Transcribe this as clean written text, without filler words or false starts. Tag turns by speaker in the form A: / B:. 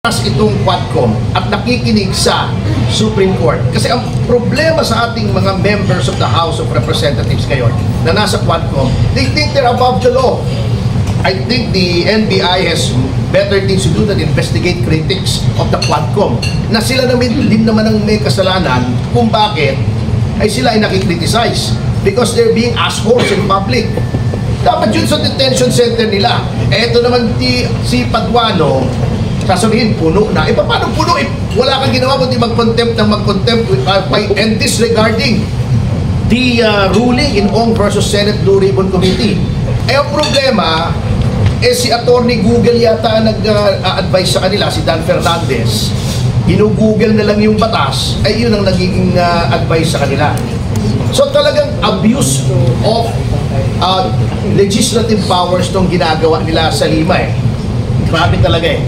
A: itong Quadcom at nakikinig sa Supreme Court. Kasi ang problema sa ating mga members of the House of Representatives ngayon na nasa Quadcom, they think they're above the law. I think the NBI has better things to do than investigate critics of the Quadcom. Na sila naman din naman ang may kasalanan kung bakit ay sila ay nakikriticize because they're being assholes in public. Dapat yun sa detention center nila. Eto naman si Paduano, sasabihin, puno na. E paano puno? E, wala kang ginawa kundi mag-contempt ng mag-contempt and disregarding the ruling in Ong versus Senate Blue Ribbon Committee. Eh, ang problema, si Attorney Google yata nag-advise sa kanila, si Dan Fernandez. Ginugoogle na lang yung batas, ay yun ang nagiging advice sa kanila. So talagang abuse of legislative powers tong ginagawa nila sa Lima eh. Grabe talaga eh.